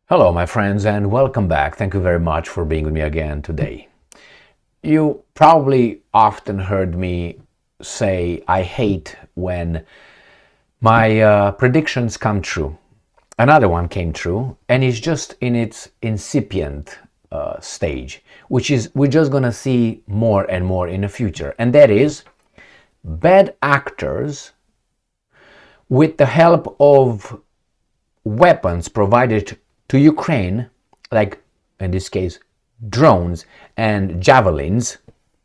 Hello, my friends, and welcome back. Thank you very much for being with me again today. You probably often heard me say I hate when my predictions come true. Another one came true, and it's just in its incipient stage, which is we're just going to see more and more in the future. And that is bad actors, with the help of weapons provided to Ukraine, like in this case drones and javelins,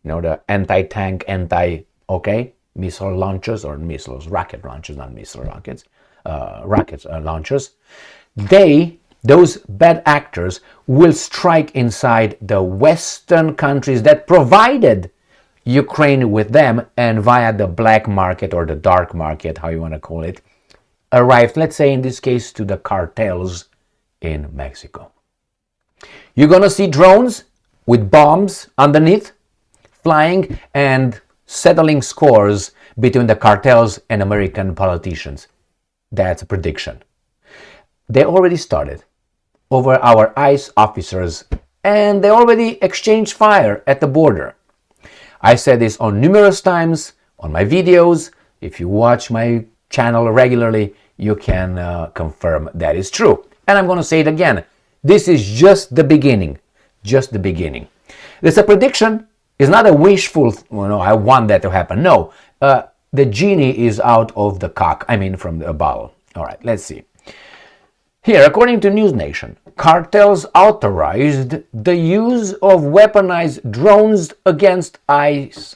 the anti-tank, missile launchers, or missiles, rocket launchers, not missile rockets, rocket launchers. Those bad actors will strike inside the Western countries that provided Ukraine with them, and via the black market or the dark market, how you want to call it, arrived, let's say in this case, to the cartels in Mexico. You're gonna see drones with bombs underneath flying and settling scores between the cartels and American politicians. That's a prediction. They already started over our ICE officers, and they already exchanged fire at the border. I said this on numerous times on my videos. If you watch my channel regularly, you can confirm that is true. And I'm going to say it again. This is just the beginning. Just the beginning. It's a prediction. It's not a wishful, I want that to happen. No, the genie is out of the from the bottle. All right, let's see. Here, according to News Nation, cartels authorized the use of weaponized drones against ICE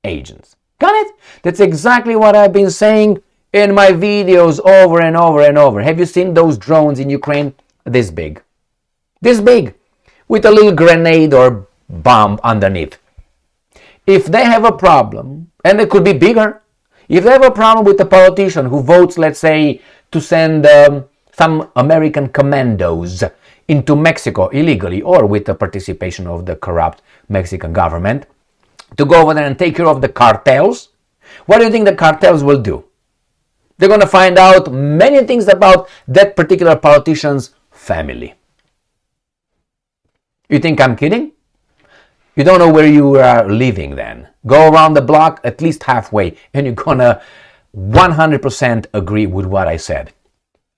agents. Got it? That's exactly what I've been saying in my videos over and over and over. Have you seen those drones in Ukraine? This big, with a little grenade or bomb underneath. If they have a problem, and it could be bigger, if they have a problem with a politician who votes, let's say, to send some American commandos into Mexico illegally, or with the participation of the corrupt Mexican government, to go over there and take care of the cartels, what do you think the cartels will do? They're going to find out many things about that particular politician's family. You think I'm kidding? You don't know where you are living then. Go around the block at least halfway, and you're going to 100% agree with what I said.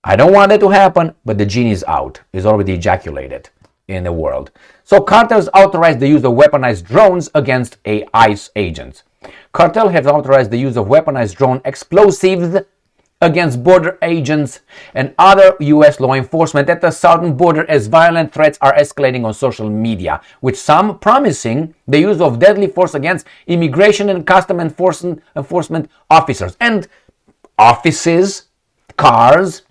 I don't want that to happen, but the genie is out. It's already ejaculated in the world. So cartels authorized the use of weaponized drones against ICE agents. Cartel has authorized the use of weaponized drone explosives against border agents and other U.S. law enforcement at the southern border, as violent threats are escalating on social media, with some promising the use of deadly force against immigration and custom enforcement officers and offices, cars.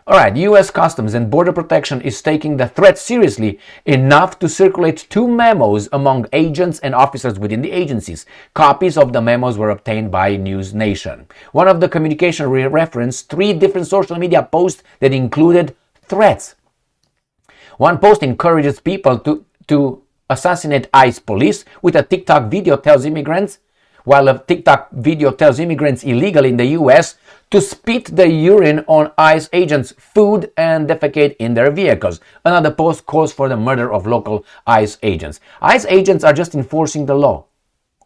All right, U.S. Customs and Border Protection is taking the threat seriously enough to circulate 2 memos among agents and officers within the agencies. Copies of the memos were obtained by News Nation. One of the communication referenced 3 different social media posts that included threats. One post encourages people to assassinate ICE police, with a TikTok video tells immigrants, while a TikTok video tells immigrants illegally in the U.S. to spit the urine on ICE agents' food and defecate in their vehicles. Another post calls for the murder of local ICE agents. ICE agents are just enforcing the law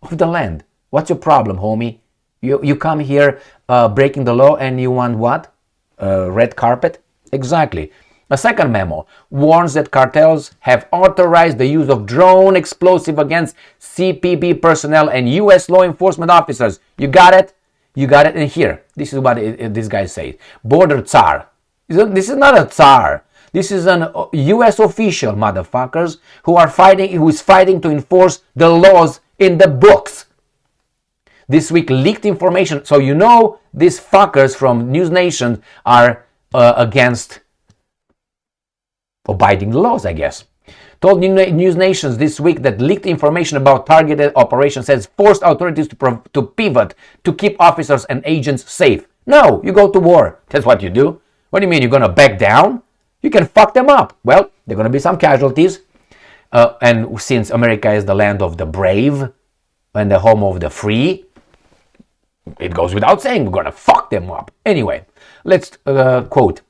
of the land. What's your problem, homie? You come here breaking the law, and you want what? Red carpet? Exactly. A second memo warns that cartels have authorized the use of drone explosive against CBP personnel and U.S. law enforcement officers. You got it? You got it? And here, this is what this guy says. Border Tsar. This is not a Tsar. This is an U.S. official, motherfuckers, who is fighting to enforce the laws in the books. This week leaked information, so these fuckers from News Nation are against abiding the laws, I guess. Told News Nations this week that leaked information about targeted operations has forced authorities to pivot to keep officers and agents safe. No, you go to war. That's what you do. What do you mean, you're going to back down? You can fuck them up. Well, there are going to be some casualties. And since America is the land of the brave and the home of the free, it goes without saying we're going to fuck them up. Anyway, let's quote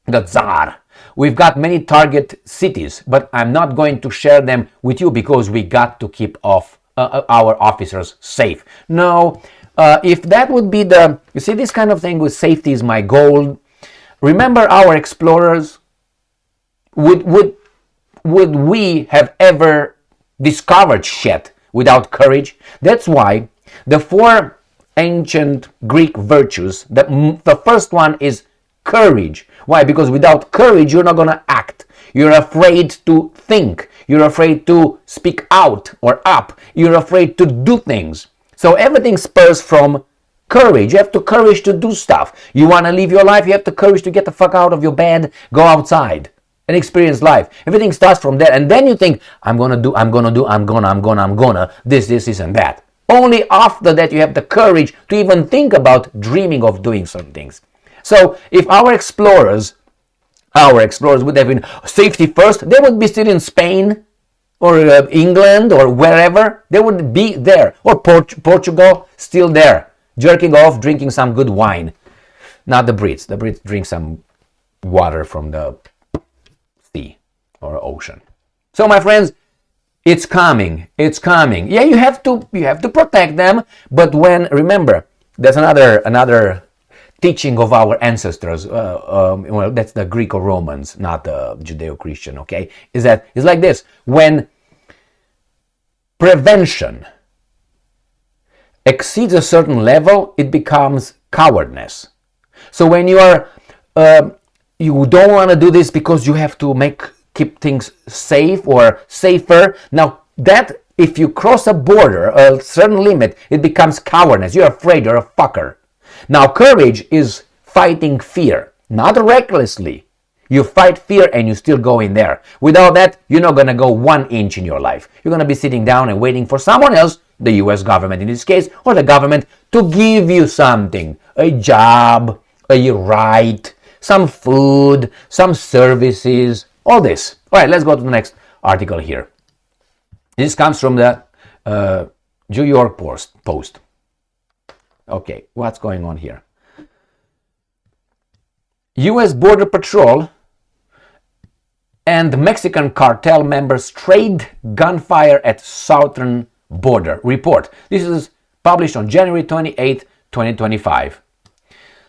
the Tsar. We've got many target cities, but I'm not going to share them with you because we got to keep our officers safe. No, if that would be you see, this kind of thing with safety is my goal. Remember our explorers? Would we have ever discovered shit without courage? That's why the 4 ancient Greek virtues, the first one is courage. Why? Because without courage, you're not going to act. You're afraid to think. You're afraid to speak out or up. You're afraid to do things. So everything spurs from courage. You have the courage to do stuff. You want to live your life, you have the courage to get the fuck out of your bed, go outside and experience life. Everything starts from there. And then you think, I'm gonna, this, and that. Only after that you have the courage to even think about dreaming of doing some things. So if our explorers would have been safety first, they would be still in Spain or England or wherever. They would be there. Or Portugal, still there, jerking off, drinking some good wine. Not the Brits. The Brits drink some water from the sea or ocean. So my friends, it's coming. It's coming. Yeah, you have to protect them. But remember, there's another teaching of our ancestors. Well, that's the Greco-Romans, not the Judeo-Christian. Okay, it's like this: when prevention exceeds a certain level, it becomes cowardness. So when you don't want to do this because you have to keep things safe or safer. Now that if you cross a border, a certain limit, it becomes cowardness. You're afraid, you're a fucker. Now courage is fighting fear, not recklessly. You fight fear and you still go in there. Without that, you're not going to go 1 inch in your life. You're going to be sitting down and waiting for someone else, the US government in this case, or the government, to give you something. A job, a right, some food, some services, all this. All right, let's go to the next article here. This comes from the New York Post. Okay, what's going on here? US Border Patrol and Mexican cartel members trade gunfire at southern border. Report. This is published on January 28, 2025.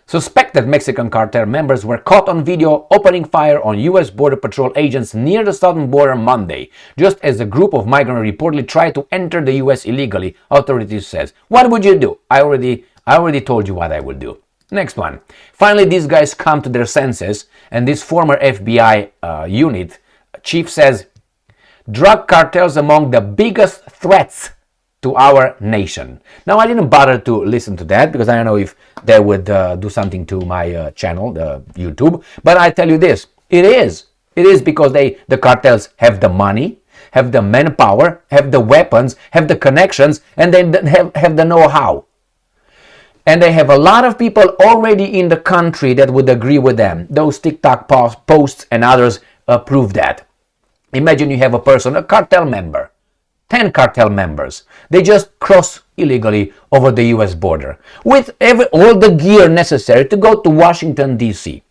Suspected Mexican cartel members were caught on video opening fire on U.S. Border Patrol agents near the southern border Monday, just as a group of migrants reportedly tried to enter the U.S. illegally, authorities says. What would you do? I already told you what I would do. Next one. Finally, these guys come to their senses, and this former FBI unit chief says, drug cartels among the biggest threats to our nation. Now, I didn't bother to listen to that because I don't know if they would do something to my channel, the YouTube. But I tell you this, it is because the cartels have the money, have the manpower, have the weapons, have the connections, and they have the know-how. And they have a lot of people already in the country that would agree with them. Those TikTok posts and others prove that. Imagine you have a person, a cartel member, 10 cartel members. They just cross illegally over the US border with all the gear necessary to go to Washington, D.C.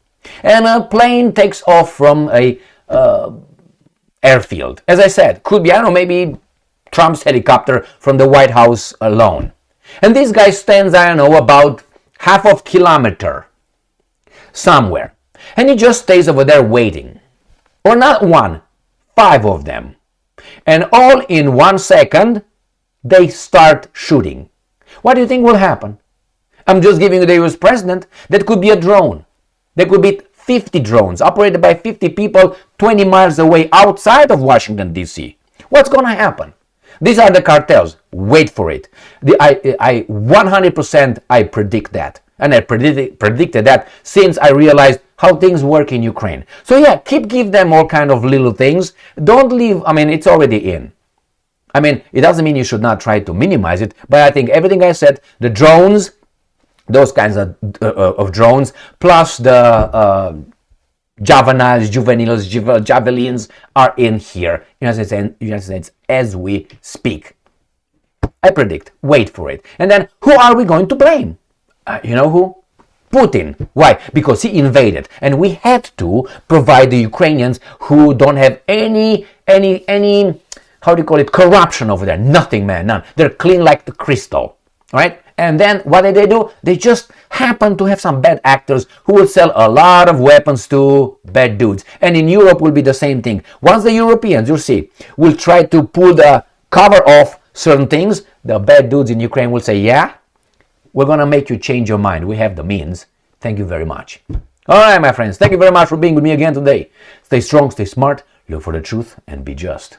And a plane takes off from a airfield. As I said, could be, I don't know, maybe Trump's helicopter from the White House alone. And this guy stands, I don't know, about half of a kilometer somewhere. And he just stays over there waiting. Or not one, 5 of them. And all in 1 second, they start shooting. What do you think will happen? I'm just giving you the US president. That could be a drone. There could be 50 drones operated by 50 people 20 miles away outside of Washington, D.C. What's going to happen? These are the cartels. Wait for it. I 100% I predict that. And I predicted that since I realized how things work in Ukraine. So yeah, give them all kind of little things. Don't leave, it's already in. It doesn't mean you should not try to minimize it, but I think everything I said, the drones, those kinds of drones, plus the juveniles, javelins are in here, United States as we speak. I predict. Wait for it. And then who are we going to blame? You know who? Putin. Why? Because he invaded, and we had to provide the Ukrainians who don't have any how do you call it, corruption over there. Nothing, man, none. They're clean like the crystal, right? And then what did they do? They just happen to have some bad actors who will sell a lot of weapons to bad dudes. And in Europe will be the same thing. Once the Europeans, you'll see, will try to pull the cover off certain things, the bad dudes in Ukraine will say, yeah, we're going to make you change your mind. We have the means. Thank you very much. All right, my friends. Thank you very much for being with me again today. Stay strong, stay smart, look for the truth, and be just.